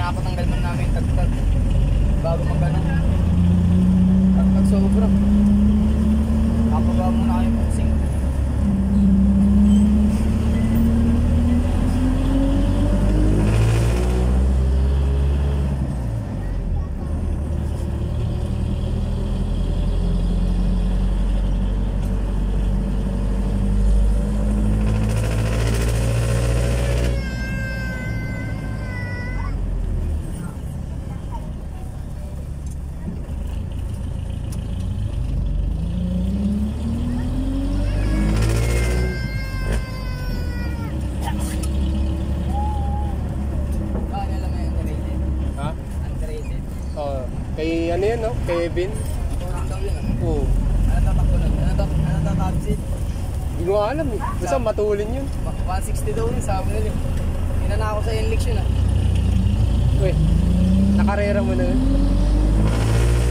pinapatanggal man namin tagtag bago magano. Tagtag sobra. Kapagawa muna kayo boxing. Kay ano yan, no? Kevin? Oo. Ano tatakbo nun? Ano tatapsin? Hindi ko alam eh. Basta matulin yun. 160 daw yun, sabi nila. Hinana ako sa NLEX yun ah. Uy, nakarera mo na yun.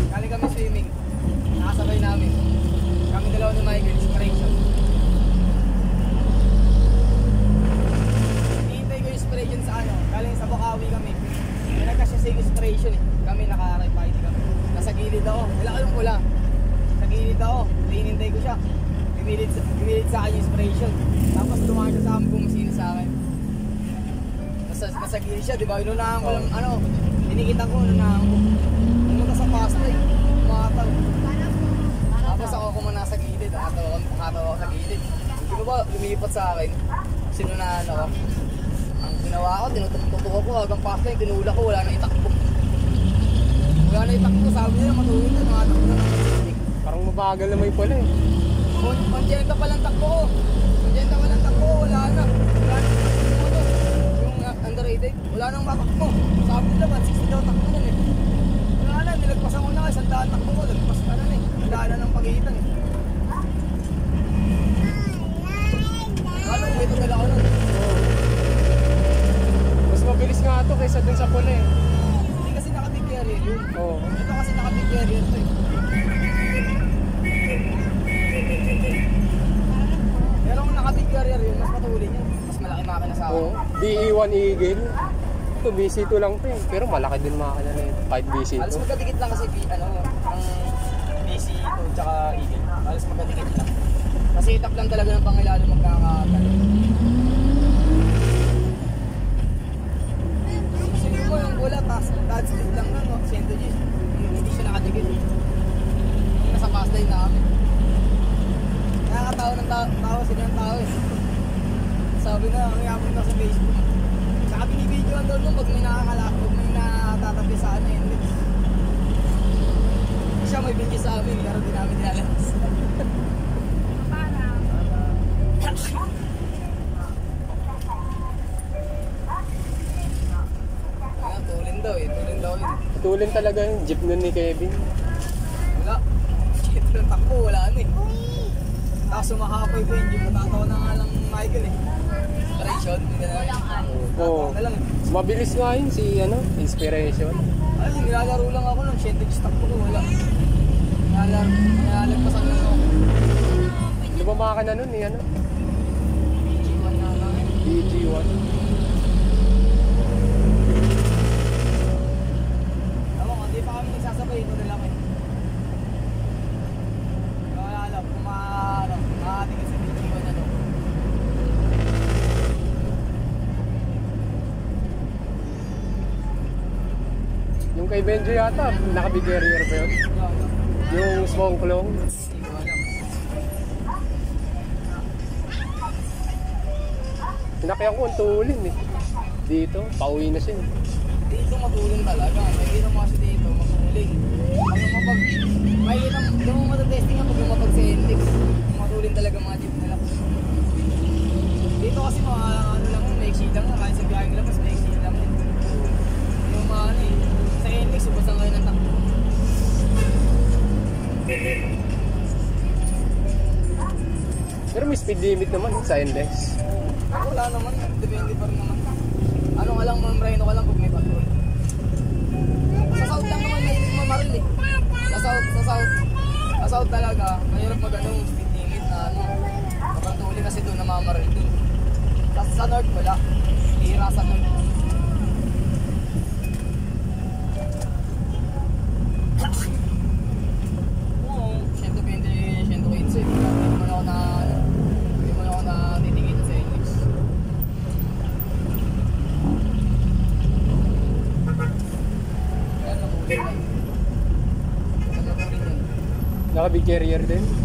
Kali kami swimming. Nakasabay namin. Kami dalawa ni Michael, inspiration. Hihintay ko inspiration sa ano. Galing sa Bukawi kami. May nagkasya sa inspiration eh. Kami naka-RFID kami. Nasa gilid ako. Wala kayong pula. Sa gilid ako. Hinintay ko siya. Bimilit sa akin yung inspiration. Tapos tumahan siya sa amin kung masino sa akin. Nasa gilid siya, di ba? Inunahan ko lang, ano, tinikitan ko, inunahan ko. Pumunta sa pasta eh. Umakataw. Tapos ako kung nasa gilid, nakatawa ako sa gilid. Di ba ba, lumipat sa akin. Sinunahan ako. Ang ginawa ko, tinututok ko hanggang pasta yung tinula ko, wala na itakbo. Wala na itakbo, sabi nila matulog na, nakatakbo na ng Parang mabagal naman yung pala eh. Konjenta pa lang takbo ko. Konjenta pa lang takbo ko, wala na. Wala na takbo. Yung underrated, wala nang matakbo. Sabi nila, 160 daw takbo nun eh. Wala na, nilagpasan ko na, 100 takbo ko. Lagpas ka na eh. Wala na ng pagitan eh. Wala, may tagal ako nun. Mas mabilis nga ito kaysa dun sa pula eh. Hindi kasi naka-big carrier yun. Oo. Ito kasi naka-big carrier ito eh. Pero kung naka-big carrier yun, mas patuloy niya. Mas malaki makina sa akin. Oo. DE1 Eagle. Ito, BC2 lang ito eh. Pero malaki din makina na yun. 5 BC2. Alas magkadikit lang kasi ano, ang BC2 tsaka Eagle. Alas magkadikit lang. Kasi itap lang talaga ng pangilalo magkakatalo. Sige mo yung bola, touch speed lang na, no? 100 G. Hindi siya nakadikit. Yung nasa pass line na kami. Nakakatawa ng tawa sila ng tao eh. Sabi na, ang yapon na sa Facebook. Saka binibidyoan daw nung pag may nakakalakot, may natatabi sa ano yun. Siya may video sa amin, pero di namin nilalabas. Ayan, tulin daw eh, tulin daw yun. Tulin talaga yung jeep nun ni Kevin. Wala. Ito ng takbo, wala na eh. Tapos sumakapoy ko yung jeep, matatawa na nga lang Michael eh. Inspiration, hindi na lang. Oo. Mabilis nga yun si ano, Inspiration. Ay, nilalaro lang ako ng 100 stock ko, wala. Nilalagpasan lang ako. Lumama ka na nun eh, ano? BG1 na lang eh. BG1. Tama ko, hindi pa kami nagsasabay, ito na lang eh. Kaya alam, kung makatingin sa BG1 na to. Yung kay Benjo yata, naka-big carrier ba yun? Yung small clone. Sinakyan ko ang tulin eh. Dito, pauwi na siya. Dito matulin talaga. Hindi naman kasi dito matulin. May ilang, doon mo matatesting nga pag lumapag sa index. Matulin talaga mga jeep nila. Dito kasi mga ano lang, may exit lang na. Kahit sa biyahe nila, mas may exit lang. Yung mga ano eh. Sa index, ubasan kayo ng takbo. Pero may speed limit naman sa index. Wala naman, depende pa rin naman. Ano nga lang, mamreno ka lang pag may patrol. Sa south lang naman may mamaril eh. Sa south talaga, mahirap mag-ano, speed limit na ano. Kapantuli kasi doon namamaril doon. Tapos sa north wala. Hira sa north. Naka-big carrier din. Ito.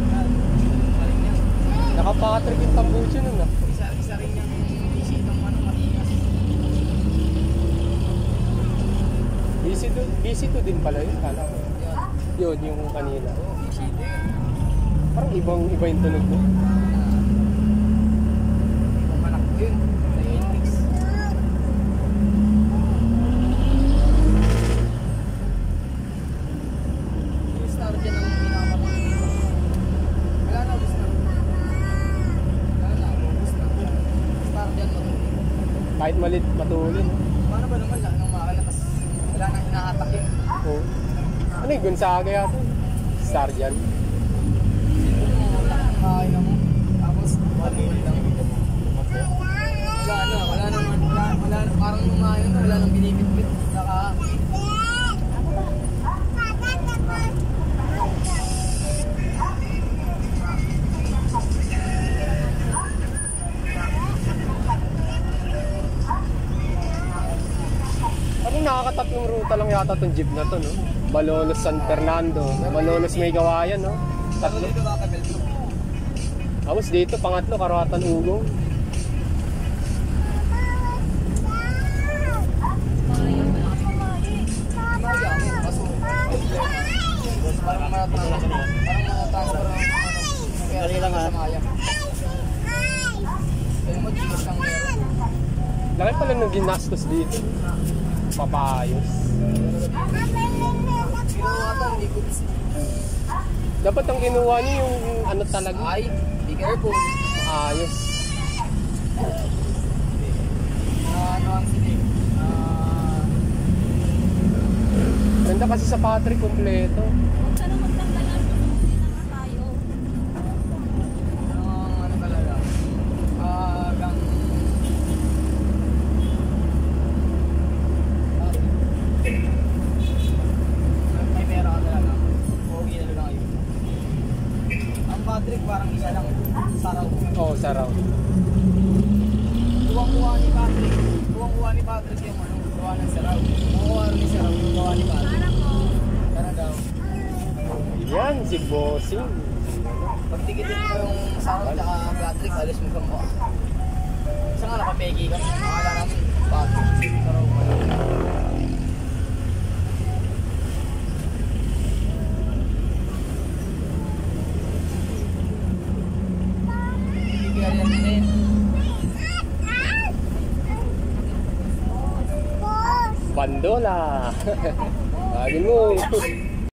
Galing niya. Naka-Patrick yung tambucho nun ah. Isa rin yung bisitang matigas. BC2 din pala yun. Kala ko. Yan. Yun, yung kanina. Oo, bisito yun. Parang iba yung tunog mo. Pumalak ko yun. Sa Apex. Yung star dyan ang pinakamatulog. Wala na, ubus na. Wala na, ubus na. Star dyan matulog. Kahit malit, matulin. Paano ba naman lang nung makakala, tas wala nang hinahatak yun. Oo. Ano yung Gonzaga yata? Star dyan. Ay na mo. Tapos, maliit lang. Wala naman. Parang lumayo na, wala nang binibitbit. Saka, Anong nakakatatlong ruta lang yata itong jeep na to, no? Malolos San Fernando, Malolos May Gawayan, no? tatlo Tatlo. dito kakabelto. Tapos dito, pangatlo, Karwatan Ugong. Magamit, kaso, parang matatransfer ang dali lang ha. Kaya mo, gigas lang meron. Laki pala nung ginastos dito. Papayos. Ginawa ito, hindi ko Dapat ang kinuha niyo yung ano talaga. ay, be careful. Ayos. Ano ang sinig? Ganda kasi sa Patrick, kompleto. Ano talaga? Gang... May pera ka talaga. Pogi talaga kayo. Ang Patrick parang isa lang. Saraw. Oo, saraw. Kuwang-kuha ni Patrick. Kuwang-kuha ni Patrick yung ano. Kuha ng saraw. Kuwang-kuha rin ni saraw. Kuwang-kuha ni Patrick. Tara daw. Yan, si Bossing. Pagtikitin mo yung saraw tsaka Patrick, alis mo kang mukha. Isa nga nakapegi ka. Nakala namin Patrick. Saraw pa lang. Bandola. Bagin mo.